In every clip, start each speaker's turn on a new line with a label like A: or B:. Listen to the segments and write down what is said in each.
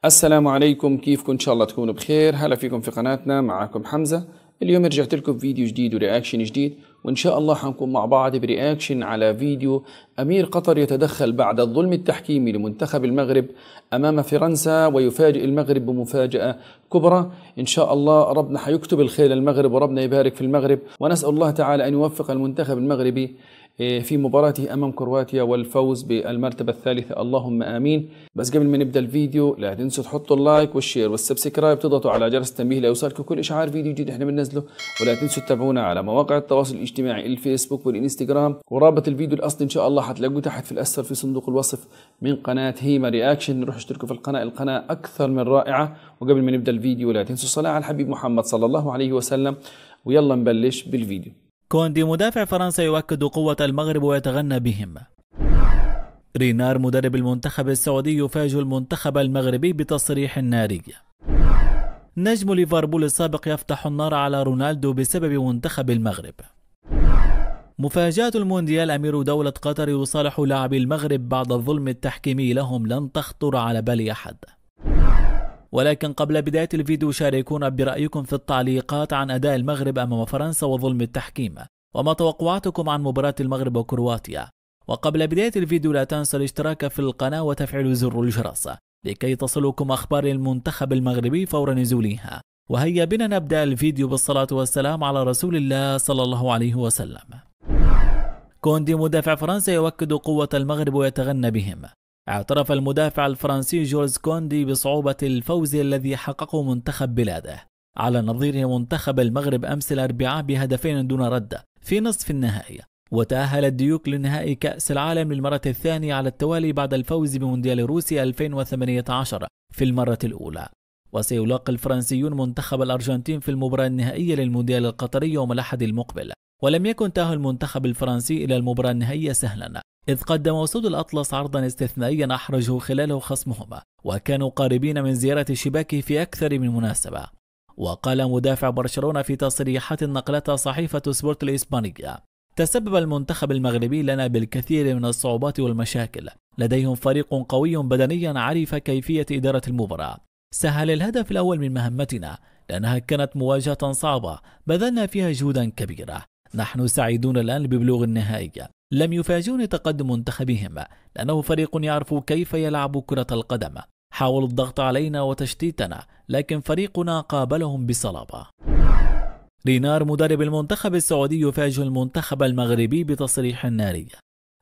A: السلام عليكم، كيفكم؟ إن شاء الله تكونوا بخير. هلا فيكم في قناتنا، معكم حمزة. اليوم رجعت لكم فيديو جديد ورياكشن جديد، وإن شاء الله حنكون مع بعض برياكشن على فيديو أمير قطر يتدخل بعد الظلم التحكيمي لمنتخب المغرب أمام فرنسا، ويفاجئ المغرب بمفاجأة كبرى. إن شاء الله ربنا حيكتب الخير للمغرب، وربنا يبارك في المغرب، ونسأل الله تعالى أن يوفق المنتخب المغربي في مباراته أمام كرواتيا والفوز بالمرتبة الثالثة، اللهم آمين. بس قبل ما نبدأ الفيديو لا تنسوا تحطوا اللايك والشير والسبسكرايب، تضغطوا على جرس التنبيه ليوصلكم كل إشعار فيديو جديد احنا بننزله. ولا تنسوا تتابعونا على مواقع التواصل الاجتماعي الفيسبوك والإنستغرام، ورابط الفيديو الأصلي إن شاء الله حتلاقوه تحت في الأسفل في صندوق الوصف من قناة هيما رياكشن. روحوا اشتركوا في القناة أكثر من رائعة. وقبل ما نبدأ الفيديو لا تنسوا الصلاة على الحبيب محمد صلى الله عليه وسلم، ويلا نبلش بالفيديو.
B: كوندي مدافع فرنسا يؤكد قوة المغرب ويتغنى بهم. رينار مدرب المنتخب السعودي يفاجئ المنتخب المغربي بتصريح ناري. نجم ليفربول السابق يفتح النار على رونالدو بسبب منتخب المغرب. مفاجأة المونديال، أمير دولة قطر يصالح لاعبي المغرب بعد الظلم التحكيمي لهم لن تخطر على بال أحد. ولكن قبل بداية الفيديو شاركونا برأيكم في التعليقات عن أداء المغرب أمام فرنسا وظلم التحكيم، وما توقعاتكم عن مباراة المغرب وكرواتيا. وقبل بداية الفيديو لا تنسوا الاشتراك في القناة وتفعيل زر الجرس لكي تصلكم أخبار المنتخب المغربي فور نزولها. وهيا بنا نبدأ الفيديو بالصلاة والسلام على رسول الله صلى الله عليه وسلم. كوندي مدافع فرنسا يؤكد قوة المغرب ويتغنى بهم. اعترف المدافع الفرنسي جورج كوندي بصعوبة الفوز الذي حققه منتخب بلاده على نظيره منتخب المغرب أمس الأربعاء بهدفين دون رد في نصف النهائي. وتأهل الديوك لنهائي كأس العالم للمرة الثانية على التوالي بعد الفوز بمونديال روسيا 2018 في المرة الأولى. وسيلاقي الفرنسيون منتخب الأرجنتين في المباراة النهائية للمونديال القطري يوم الأحد المقبل. ولم يكن تأهل المنتخب الفرنسي إلى المباراة النهائية سهلا، إذ قدم أسود الأطلس عرضا استثنائيا أحرجه خلاله خصمهما، وكانوا قاربين من زيارة شباكه في أكثر من مناسبة. وقال مدافع برشلونة في تصريحات نقلتها صحيفة سبورت الإسبانية: تسبب المنتخب المغربي لنا بالكثير من الصعوبات والمشاكل، لديهم فريق قوي بدنيا عرف كيفية إدارة المباراة، سهل الهدف الأول من مهمتنا لأنها كانت مواجهة صعبة بذلنا فيها جهودا كبيرة. نحن سعيدون الآن ببلوغ النهائي. لم يفاجئني تقدم منتخبهم لأنه فريق يعرف كيف يلعب كرة القدم. حاولوا الضغط علينا وتشتيتنا، لكن فريقنا قابلهم بصلابة. رينار مدرب المنتخب السعودي يفاجئ المنتخب المغربي بتصريح ناري.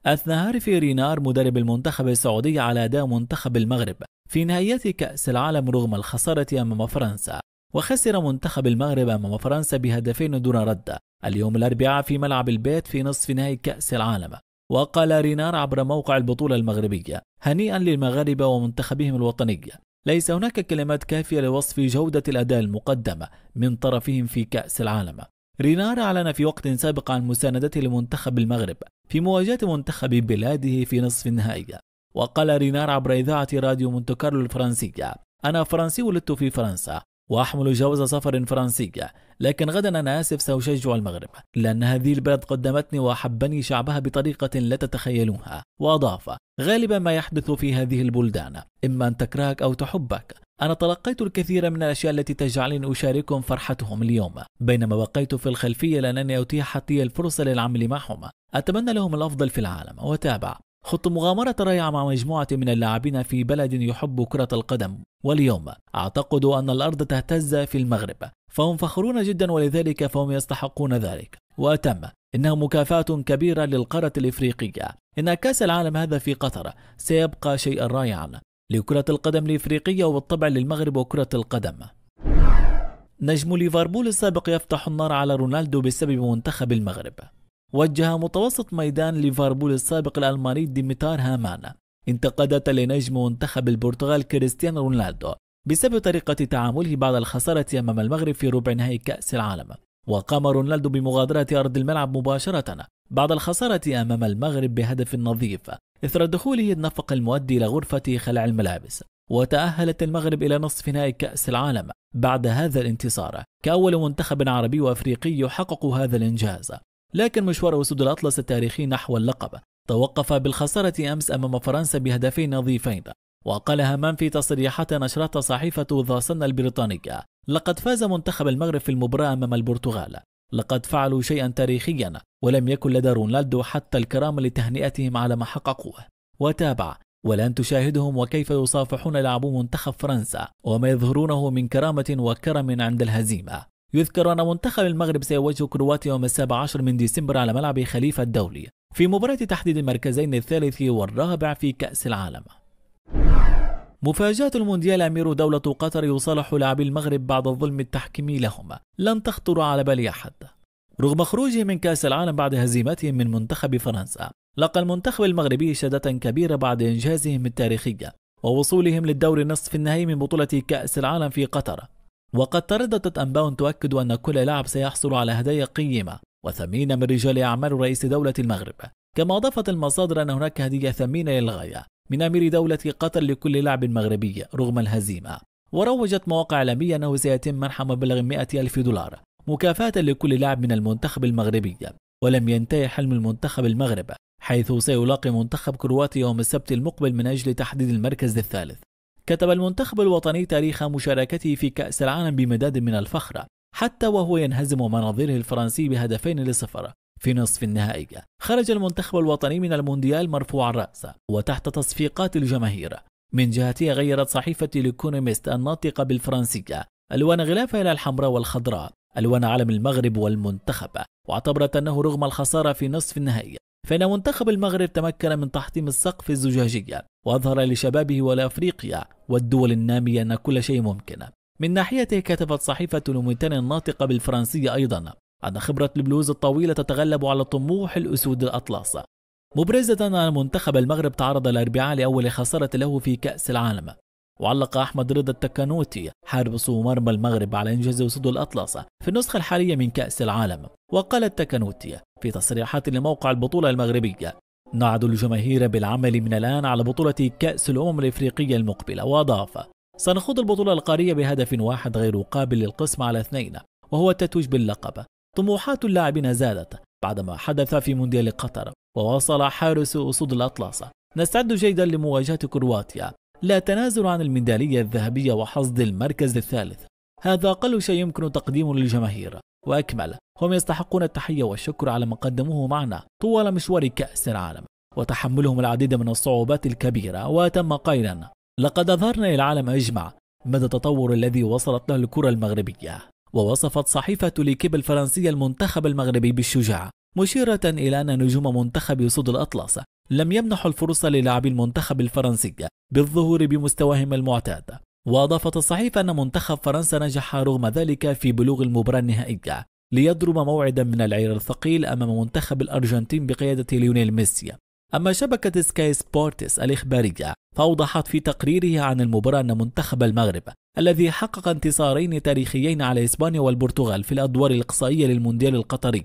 B: أثنى هارفي رينار مدرب المنتخب السعودي على أداء منتخب المغرب في نهائيات كأس العالم رغم الخسارة أمام فرنسا. وخسر منتخب المغرب أمام فرنسا بهدفين دون رد اليوم الأربعاء في ملعب البيت في نصف نهائي كأس العالم. وقال رينار عبر موقع البطولة المغربية: هنيئا للمغاربة ومنتخبهم الوطني، ليس هناك كلمات كافية لوصف جودة الأداء المقدم من طرفهم في كأس العالم. رينار أعلن في وقت سابق عن مساندته لمنتخب المغرب في مواجهة منتخب بلاده في نصف النهائي. وقال رينار عبر إذاعة راديو مونتي كارلو الفرنسية: أنا فرنسي ولدت في فرنسا وأحمل جواز سفر فرنسي، لكن غدا أنا آسف سأشجع المغرب لأن هذه البلد قدمتني وأحبني شعبها بطريقة لا تتخيلوها. وأضاف: غالبا ما يحدث في هذه البلدان إما أن تكرهك أو تحبك. أنا تلقيت الكثير من الأشياء التي تجعلني أشاركهم فرحتهم اليوم بينما بقيت في الخلفية لأنني أتيحت لي الفرصة للعمل معهم. أتمنى لهم الأفضل في العالم. وتابع: خضت مغامرة رائعة مع مجموعة من اللاعبين في بلد يحب كرة القدم، واليوم أعتقد أن الأرض تهتز في المغرب، فهم فخورون جدا ولذلك فهم يستحقون ذلك. وأتم: إنها مكافأة كبيرة للقارة الإفريقية. إن كأس العالم هذا في قطر سيبقى شيئا رائعا لكرة القدم الإفريقية وبالطبع للمغرب وكرة القدم. نجم ليفربول السابق يفتح النار على رونالدو بسبب منتخب المغرب. وجه متوسط ميدان ليفربول السابق الألماني ديميتار هامان انتقادات لنجم منتخب البرتغال كريستيانو رونالدو بسبب طريقة تعامله بعد الخسارة أمام المغرب في ربع نهائي كأس العالم. وقام رونالدو بمغادرة أرض الملعب مباشرة بعد الخسارة أمام المغرب بهدف نظيف إثر دخوله النفق المؤدي إلى غرفة خلع الملابس. وتأهلت المغرب إلى نصف نهائي كأس العالم بعد هذا الانتصار كأول منتخب عربي وأفريقي يحقق هذا الإنجاز. لكن مشوار أسود الأطلس التاريخي نحو اللقب توقف بالخسارة أمس أمام فرنسا بهدفين نظيفين وقال همام في تصريحات نشرتها صحيفة ذا صن البريطانية: لقد فاز منتخب المغرب في المباراة أمام البرتغال، لقد فعلوا شيئا تاريخيا ولم يكن لدى رونالدو حتى الكرامة لتهنئتهم على ما حققوه. وتابع: والآن تشاهدهم وكيف يصافحون لاعبو منتخب فرنسا وما يظهرونه من كرامة وكرم عند الهزيمة. يذكر أن منتخب المغرب سيواجه كرواتيا يوم 17 من ديسمبر على ملعب خليفة الدولي في مباراة تحديد المركزين الثالث والرابع في كأس العالم. مفاجأة المونديال: أمير دولة قطر يصالح لاعبي المغرب بعد الظلم التحكيمي لهم، لن تخطر على بال أحد. رغم خروجه من كأس العالم بعد هزيمتهم من منتخب فرنسا، لقى المنتخب المغربي شدة كبيرة بعد إنجازهم التاريخي ووصولهم للدور نصف النهائي من بطولة كأس العالم في قطر. وقد ترددت أنباء تؤكد أن كل لاعب سيحصل على هدايا قيمة وثمينة من رجال أعمال رئيس دولة المغرب. كما أضافت المصادر أن هناك هدية ثمينة للغاية من أمير دولة قطر لكل لاعب مغربي رغم الهزيمة. وروجت مواقع إعلامية أنه سيتم منح مبلغ 100,000 دولار مكافأة لكل لاعب من المنتخب المغربي. ولم ينتهي حلم المنتخب المغرب، حيث سيلاقي منتخب كرواتيا يوم السبت المقبل من أجل تحديد المركز الثالث. كتب المنتخب الوطني تاريخ مشاركته في كأس العالم بمداد من الفخر، حتى وهو ينهزم من نظيره الفرنسي ب2-0 في نصف النهائي. خرج المنتخب الوطني من المونديال مرفوع الرأس وتحت تصفيقات الجماهير. من جهتها غيرت صحيفة ليكونوميست الناطقة بالفرنسية ألوان غلافها إلى الحمراء والخضراء، ألوان علم المغرب والمنتخب، واعتبرت أنه رغم الخسارة في نصف النهائي فإن منتخب المغرب تمكن من تحطيم السقف الزجاجي وأظهر لشبابه والأفريقيا والدول النامية أن كل شيء ممكن. من ناحيته كتبت صحيفة لوميتان الناطقة بالفرنسية أيضا أن خبرة البلوز الطويلة تتغلب على طموح الأسود الأطلس، مبرزة أن منتخب المغرب تعرض الأربعاء لأول خسارة له في كأس العالم. وعلق أحمد رضا التكنوتي حارس مرمى المغرب على إنجاز أسود الأطلس في النسخة الحالية من كأس العالم. وقال التكنوتي في تصريحات لموقع البطولة المغربية: نعد الجماهير بالعمل من الآن على بطولة كأس الأمم الإفريقية المقبلة. وأضاف: سنخوض البطولة القارية بهدف واحد غير قابل للقسم على 2 وهو التتويج باللقب. طموحات اللاعبين زادت بعدما حدث في مونديال قطر. وواصل حارس أسود الأطلس: نستعد جيدا لمواجهة كرواتيا، لا تنازل عن الميدالية الذهبية وحصد المركز الثالث، هذا أقل شيء يمكن تقديمه للجماهير. وأكمل: هم يستحقون التحية والشكر على ما قدموه معنا طوال مشوار كأس العالم وتحملهم العديد من الصعوبات الكبيرة. وتم قائلا: لقد أظهرنا للعالم أجمع مدى التطور الذي وصلت له الكرة المغربية. ووصفت صحيفة ليكيب الفرنسية المنتخب المغربي بالشجاع، مشيرة إلى أن نجوم منتخب أسود الأطلس لم يمنحوا الفرصة للاعبي المنتخب الفرنسي بالظهور بمستواهم المعتاد. وأضافت الصحيفة أن منتخب فرنسا نجح رغم ذلك في بلوغ المباراة النهائية ليضرب موعدا من العيار الثقيل أمام منتخب الأرجنتين بقيادة ليونيل ميسي. أما شبكة سكاي سبورتس الإخبارية فأوضحت في تقريرها عن المباراة أن منتخب المغرب الذي حقق انتصارين تاريخيين على إسبانيا والبرتغال في الأدوار الإقصائية للمونديال القطري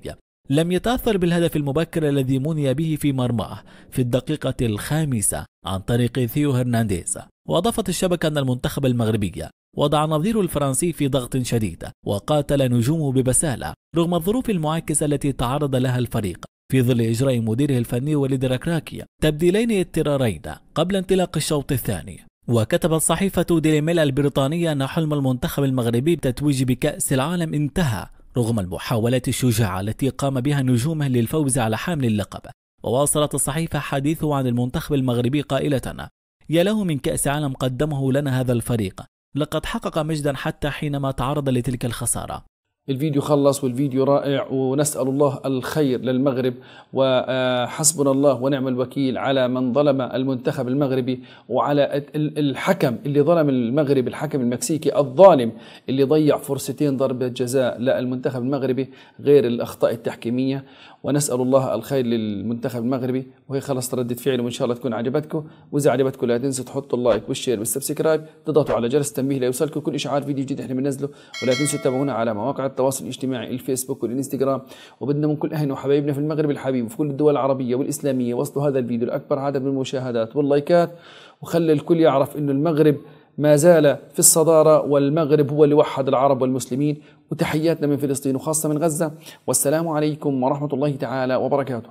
B: لم يتأثر بالهدف المبكر الذي مني به في مرماه في الدقيقة 5 عن طريق ثيو هرنانديز. وأضافت الشبكة أن المنتخب المغربي وضع نظيره الفرنسي في ضغط شديد وقاتل نجومه ببسالة رغم الظروف المعاكسة التي تعرض لها الفريق في ظل إجراء مديره الفني وليد ركراكي تبديلين اضطرارين قبل انطلاق الشوط الثاني. وكتبت صحيفة ديلي ميل البريطانية أن حلم المنتخب المغربي بالتتويج بكأس العالم انتهى رغم المحاولات الشجاعة التي قام بها نجومه للفوز على حامل اللقب. وواصلت الصحيفة حديثه عن المنتخب المغربي قائلة: يا له من كأس عالم قدمه لنا هذا الفريق، لقد حقق مجدا حتى حينما تعرض لتلك الخسارة.
A: الفيديو خلص والفيديو رائع، ونسأل الله الخير للمغرب، وحسبنا الله ونعم الوكيل على من ظلم المنتخب المغربي وعلى الحكم اللي ظلم المغرب، الحكم المكسيكي الظالم اللي ضيع فرصتين ضربة جزاء للمنتخب المغربي غير الأخطاء التحكيمية. ونسأل الله الخير للمنتخب المغربي. وهي خلص ردة فعل، وإن شاء الله تكون عجبتكم. وإذا عجبتكم لا تنسوا تحطوا اللايك والشير والسبسكرايب، تضغطوا على جرس التنبيه ليوصلكم كل إشعار فيديو جديد احنا بننزله. ولا تنسوا تتابعونا على مواقع التواصل الاجتماعي الفيسبوك والإنستغرام. وبدنا من كل أهلنا وحبايبنا في المغرب الحبيب وفي كل الدول العربية والإسلامية وصلوا هذا الفيديو لأكبر عدد من المشاهدات واللايكات، وخلي الكل يعرف إنه المغرب ما زال في الصدارة، والمغرب هو اللي وحد العرب والمسلمين. وتحياتنا من فلسطين وخاصة من غزة، والسلام عليكم ورحمة الله تعالى وبركاته.